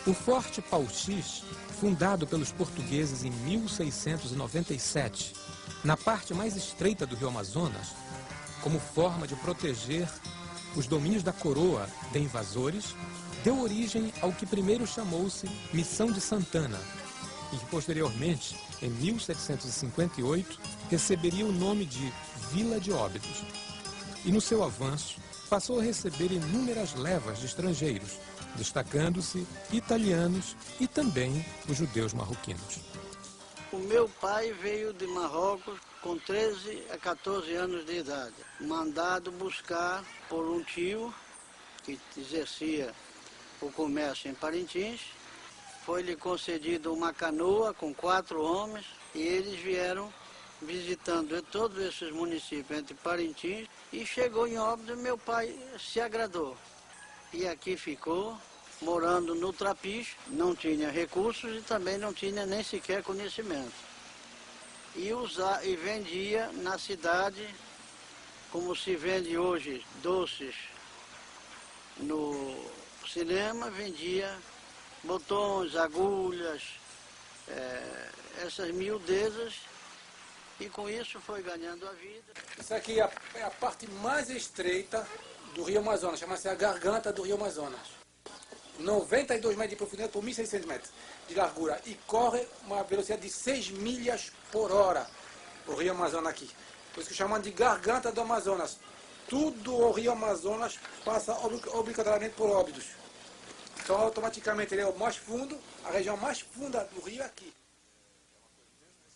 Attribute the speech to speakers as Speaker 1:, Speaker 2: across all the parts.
Speaker 1: O Forte Pau-X, fundado pelos portugueses em 1697, na parte mais estreita do Rio Amazonas, como forma de proteger os domínios da coroa de invasores, deu origem ao que primeiro chamou-se Missão de Santana, e que posteriormente, em 1758, receberia o nome de Vila de Óbidos. E no seu avanço, passou a receber inúmeras levas de estrangeiros, destacando-se italianos e também os judeus marroquinos.
Speaker 2: O meu pai veio de Marrocos com 13 a 14 anos de idade, mandado buscar por um tio que exercia o comércio em Parintins. Foi-lhe concedido uma canoa com 4 homens e eles vieram visitando todos esses municípios entre Parintins e chegou em Óbidos. Meu pai se agradou e aqui ficou, morando no Trapiche. Não tinha recursos e também não tinha nem sequer conhecimento. E vendia na cidade, como se vende hoje doces no cinema, vendia botões, agulhas, essas miudezas, e com isso foi ganhando a vida.
Speaker 3: Isso aqui é a parte mais estreita do Rio Amazonas, chama-se a garganta do Rio Amazonas. 92 metros de profundidade por 1.600 metros de largura e corre uma velocidade de 6 milhas por hora o Rio Amazonas aqui. Por isso que chamam de garganta do Amazonas. Tudo o Rio Amazonas passa obrigatoriamente por Óbidos. Então automaticamente ele é o mais fundo, a região mais funda do rio é aqui.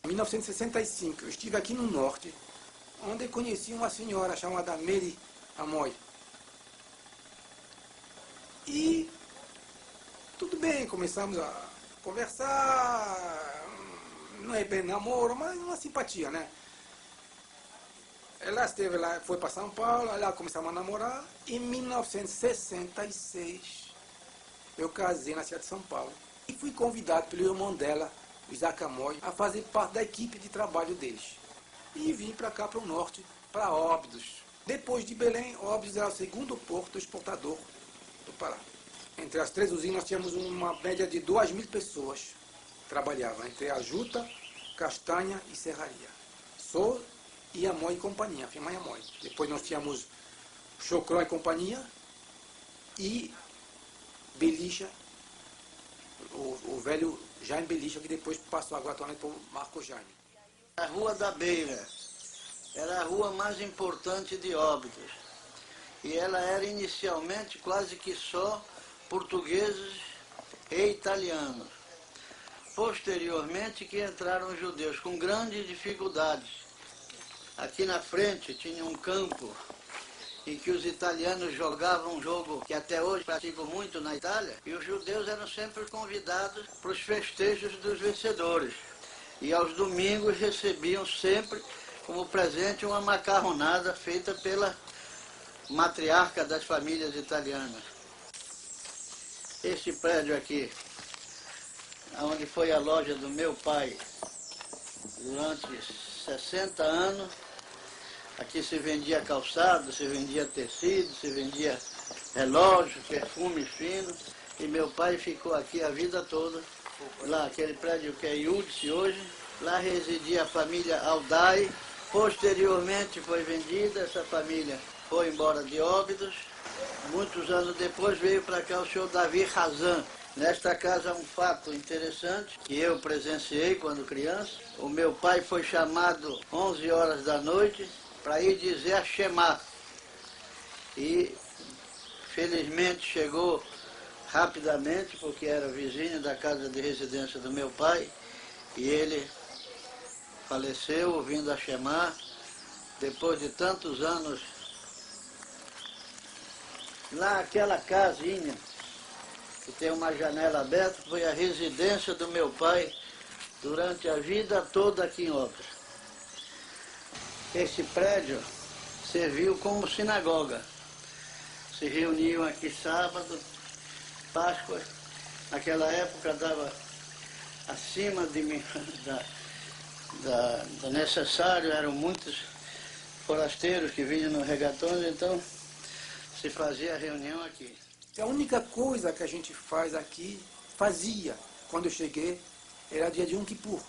Speaker 3: Em 1965 eu estive aqui no norte, onde conheci uma senhora chamada Mary Amoy. E tudo bem, começamos a conversar, não é bem namoro, mas uma simpatia, né? Ela esteve lá, foi para São Paulo, lá começamos a namorar. Em 1966 eu casei na cidade de São Paulo e fui convidado pelo irmão dela, o Isaac Amoy, a fazer parte da equipe de trabalho deles. E vim para cá, para o norte, para Óbidos. Depois de Belém, Óbidos era o segundo porto exportador do Pará. Entre as 3 usinas nós tínhamos uma média de 2.000 pessoas que trabalhavam entre a juta, castanha e serraria. Sou e Amoy e companhia, a firma Amoy. Depois nós tínhamos Chocró e companhia e Belisha, o velho Jaime Belisha, que depois passou agora atualmente por Marco Jaime.
Speaker 2: A Rua da Beira era a rua mais importante de Óbidos. E ela era inicialmente quase que só portugueses e italianos. Posteriormente que entraram os judeus com grandes dificuldades. Aqui na frente tinha um campo em que os italianos jogavam um jogo que até hoje praticam muito na Itália, e os judeus eram sempre convidados para os festejos dos vencedores. E aos domingos recebiam sempre como presente uma macarronada feita pela matriarca das famílias italianas. Este prédio aqui, onde foi a loja do meu pai durante 60 anos, aqui se vendia calçado, se vendia tecido, se vendia relógio, perfume fino, e meu pai ficou aqui a vida toda. Lá, aquele prédio que é Iudice hoje, lá residia a família Aldai. Posteriormente foi vendida, essa família foi embora de Óbidos. Muitos anos depois veio para cá o senhor Davi Razan. Nesta casa um fato interessante que eu presenciei quando criança. O meu pai foi chamado 11 horas da noite para ir dizer a Shema. E felizmente chegou rapidamente, porque era vizinho da casa de residência do meu pai, e ele faleceu ouvindo a Shema, depois de tantos anos. Lá aquela casinha, que tem uma janela aberta, foi a residência do meu pai durante a vida toda aqui em Óbidos. Esse prédio serviu como sinagoga. Se reuniam aqui sábado, Páscoa. Naquela época dava acima do necessário, eram muitos forasteiros que vinham no regatões, então se fazia a reunião aqui.
Speaker 3: A única coisa que a gente faz aqui, fazia, quando eu cheguei, era dia de Yom Kippur.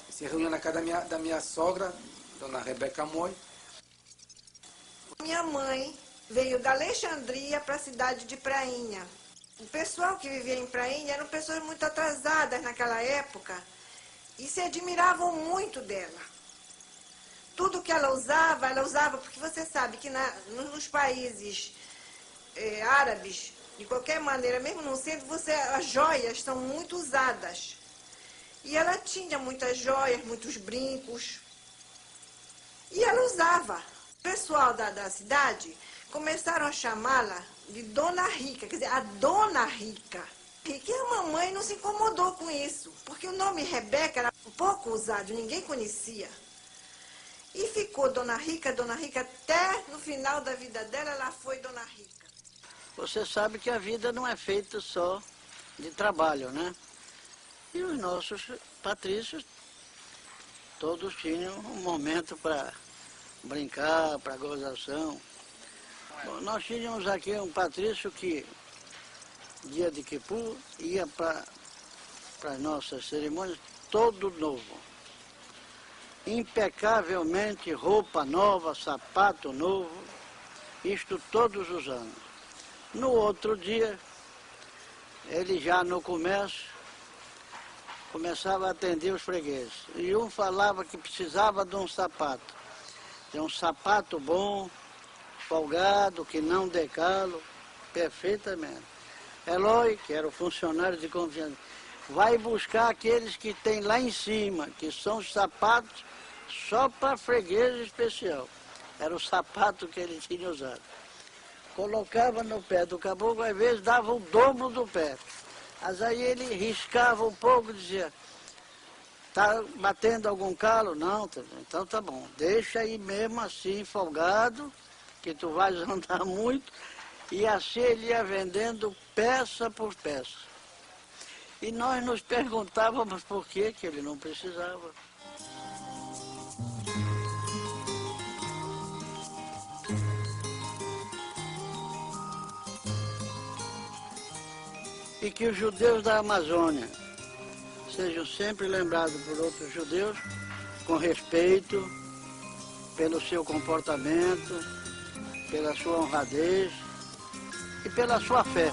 Speaker 3: Se reunia na casa da minha sogra, dona Rebeca Moy.
Speaker 4: Minha mãe veio da Alexandria para a cidade de Prainha. O pessoal que vivia em Prainha eram pessoas muito atrasadas naquela época e se admiravam muito dela. Tudo que ela usava, porque você sabe que nos países árabes, de qualquer maneira, mesmo no centro, as joias são muito usadas. E ela tinha muitas joias, muitos brincos. E ela usava. O pessoal da cidade começaram a chamá-la de Dona Rica, quer dizer, a Dona Rica. E que a mamãe não se incomodou com isso, porque o nome Rebeca era pouco usado, ninguém conhecia. E ficou Dona Rica, até no final da vida dela, ela foi Dona Rica.
Speaker 2: Você sabe que a vida não é feita só de trabalho, né? E os nossos patrícios, todos tinham um momento para brincar, para gozação. Bom, nós tínhamos aqui um patrício que, dia de Kippur, ia para as nossas cerimônias todo novo. Impecavelmente, roupa nova, sapato novo, isto todos os anos. No outro dia, ele já no começo, começava a atender os fregueses. E um falava que precisava de um sapato. Tem um sapato bom, folgado, que não dê calo, perfeitamente. Eloy, que era o funcionário de confiança, vai buscar aqueles que tem lá em cima, que são os sapatos só para freguês especial. Era o sapato que ele tinha usado. Colocava no pé do caboclo, às vezes dava o dobro do pé. Mas aí ele riscava um pouco e dizia, tá batendo algum calo? Não, então tá bom. Deixa aí mesmo assim, folgado, que tu vais andar muito. E assim ele ia vendendo peça por peça. E nós nos perguntávamos por que ele não precisava. E que os judeus da Amazônia sejam sempre lembrados por outros judeus com respeito pelo seu comportamento, pela sua honradez e pela sua fé.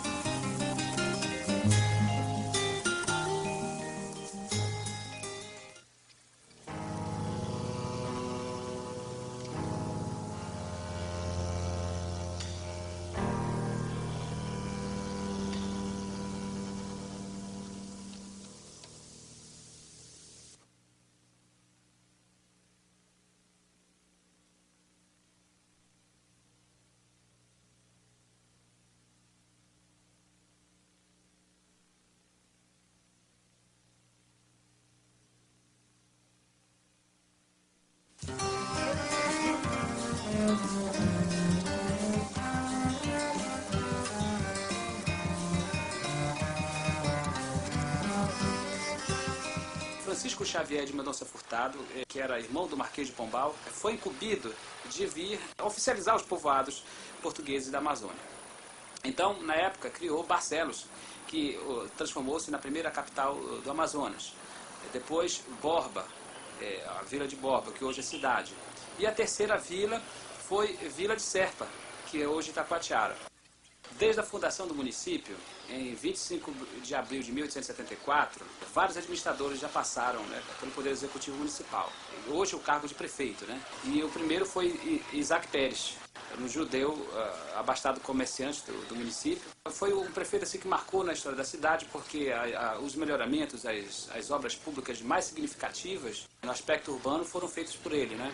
Speaker 5: Francisco Xavier de Mendonça Furtado, que era irmão do Marquês de Pombal, foi incumbido de vir oficializar os povoados portugueses da Amazônia. Então, na época, criou Barcelos, que transformou-se na primeira capital do Amazonas. Depois, Borba, a vila de Borba, que hoje é cidade. E a terceira vila foi Vila de Serpa, que é hoje Itacoatiara. Desde a fundação do município, em 25 de abril de 1874, vários administradores já passaram, né, pelo Poder Executivo Municipal. Hoje é o cargo de prefeito, né? E o primeiro foi Isaac Pérez, um judeu abastado comerciante do município. Foi um prefeito assim, que marcou na história da cidade, porque os melhoramentos, as obras públicas mais significativas no aspecto urbano foram feitos por ele, né?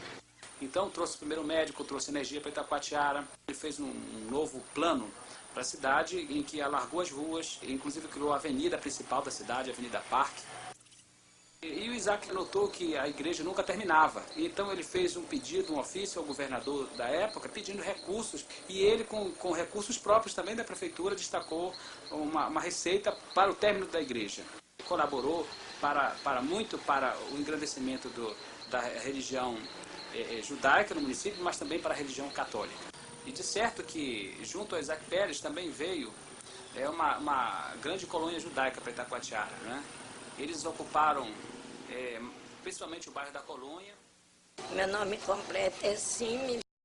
Speaker 5: Então trouxe primeiro médico, trouxe energia para Itacoatiara, ele fez um novo plano para a cidade, em que alargou as ruas, inclusive criou a avenida principal da cidade, a Avenida Parque. E o Isaac notou que a igreja nunca terminava, então ele fez um pedido, um ofício ao governador da época, pedindo recursos, e ele, com recursos próprios também da prefeitura, destacou uma receita para o término da igreja. Colaborou muito para o engrandecimento da religião judaica no município, mas também para a religião católica. E de certo que, junto a Isaac Pérez, também veio é uma grande colônia judaica para Itacoatiara, né? Eles ocuparam principalmente o bairro da Colônia.
Speaker 6: Meu nome completo é Sime